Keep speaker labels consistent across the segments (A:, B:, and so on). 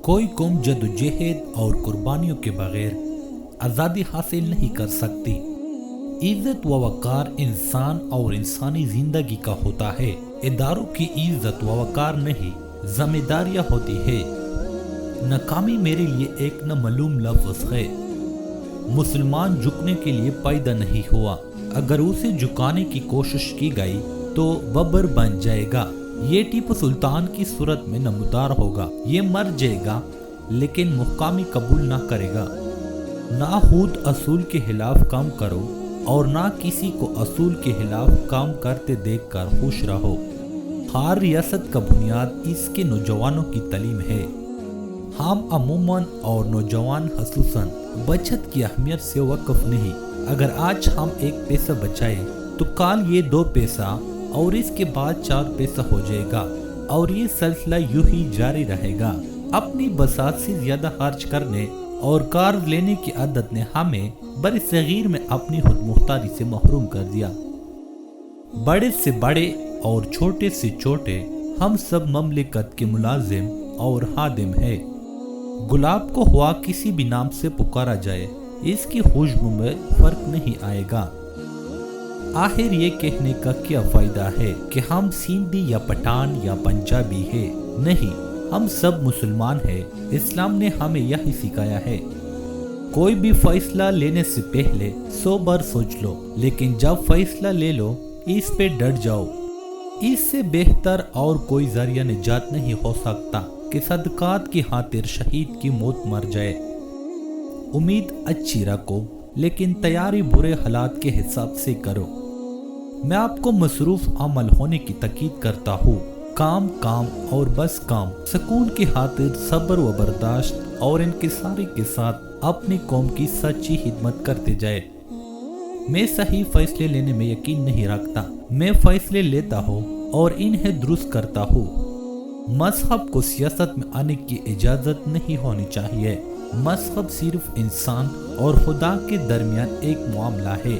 A: کوئی قوم جدوجہد اور قربانیوں کے بغیر آزادی حاصل نہیں کر سکتی۔ عزت و وقار انسان اور انسانی زندگی کا ہوتا ہے۔ اداروں کی عزت و وقار نہیں، ذمہ داریاں ہوتی ہے۔ ناکامی میرے لیے ایک نامعلوم لفظ ہے۔ مسلمان جھکنے کے لیے پیدا نہیں ہوا، اگر اسے جھکانے کی کوشش کی گئی تو ببر بن جائے گا۔ یہ ٹیپو سلطان کی صورت میں نمودار ہوگا۔ یہ مر جائے گا لیکن مقامی قبول نہ کرے گا۔ نہ خود اصول کے خلاف کام کرو اور نہ کسی کو اصول کے خلاف کام کرتے دیکھ کر خوش رہو۔ ہر ریاست کا بنیاد اس کے نوجوانوں کی تعلیم ہے۔ ہم عموماً اور نوجوان خصوصاً بچت کی اہمیت سے واقف نہیں۔ اگر آج ہم 1 پیسہ بچائیں تو کل یہ 2 پیسہ اور اس کے بعد 4 پیسہ ہو جائے گا، اور یہ سلسلہ یوں ہی جاری رہے گا۔ اپنی بساط سے زیادہ خرچ کرنے اور قرض لینے کی عادت نے ہمیں برصغیر میں اپنی خود مختاری سے محروم کر دیا۔ بڑے سے بڑے اور چھوٹے سے چھوٹے ہم سب مملکت کے ملازم اور خادم ہیں۔ گلاب کو ہوا کسی بھی نام سے پکارا جائے، اس کی خوشبو میں فرق نہیں آئے گا۔ آخر یہ کہنے کا کیا فائدہ ہے کہ ہم سندھی یا پٹھان یا پنجابی ہیں؟ نہیں، ہم سب مسلمان ہیں۔ اسلام نے ہمیں یہی سکھایا ہے۔ کوئی بھی فیصلہ لینے سے پہلے 100 بار سوچ لو، لیکن جب فیصلہ لے لو اس پہ ڈٹ جاؤ۔ اس سے بہتر اور کوئی ذریعہ نجات نہیں ہو سکتا کہ صدقات کی خاطر شہید کی موت مر جائے۔ امید اچھی رکھو لیکن تیاری برے حالات کے حساب سے کرو۔ میں آپ کو مصروف عمل ہونے کی تاکید کرتا ہوں۔ کام کام اور بس کام۔ سکون کی خاطر صبر و برداشت اور انکساری کے ساتھ اپنی قوم کی سچی خدمت کرتے جائے۔ میں صحیح فیصلے لینے میں یقین نہیں رکھتا، میں فیصلے لیتا ہوں اور انہیں درست کرتا ہوں۔ مذہب کو سیاست میں آنے کی اجازت نہیں ہونی چاہیے۔ مذہب صرف انسان اور خدا کے درمیان ایک معاملہ ہے۔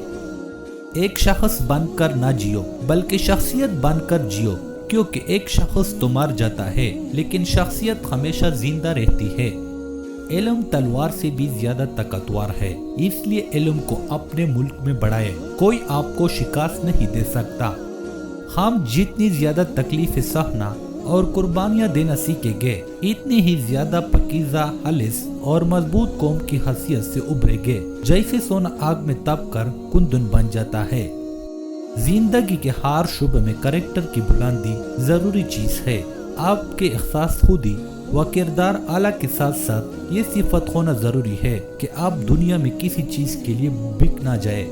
A: ایک شخص بن کر نہ جیو بلکہ شخصیت بن کر جیو، کیونکہ ایک شخص تو مر جاتا ہے لیکن شخصیت ہمیشہ زندہ رہتی ہے۔ علم تلوار سے بھی زیادہ طاقتور ہے، اس لیے علم کو اپنے ملک میں بڑھائے۔ کوئی آپ کو شکست نہیں دے سکتا۔ ہم جتنی زیادہ تکلیفیں سہنا اور قربانیاں دینا سیکھیں گے، اتنی ہی زیادہ پاکیزہ، خالص اور مضبوط قوم کی حیثیت سے ابھریں گے۔ جیسے سونا آگ میں تپ کر کندن بن جاتا ہے۔ زندگی کے ہر شعبے میں کریکٹر کی بلندی ضروری چیز ہے۔ آپ کے احساس خودی و کردار اعلیٰ کے ساتھ ساتھ یہ صفت ہونا ضروری ہے کہ آپ دنیا میں کسی چیز کے لیے بک نہ جائے۔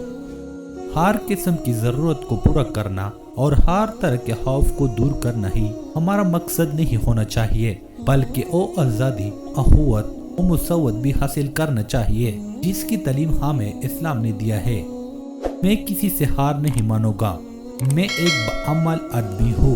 A: ہر قسم کی ضرورت کو پورا کرنا اور ہر طرح کے خوف کو دور کرنا ہی ہمارا مقصد نہیں ہونا چاہیے، بلکہ او آزادی، اخوت و مساوات بھی حاصل کرنا چاہیے جس کی تعلیم ہمیں اسلام نے دیا ہے۔ میں کسی سے ہار نہیں مانوں گا۔ میں ایک بعمل آدمی ہوں۔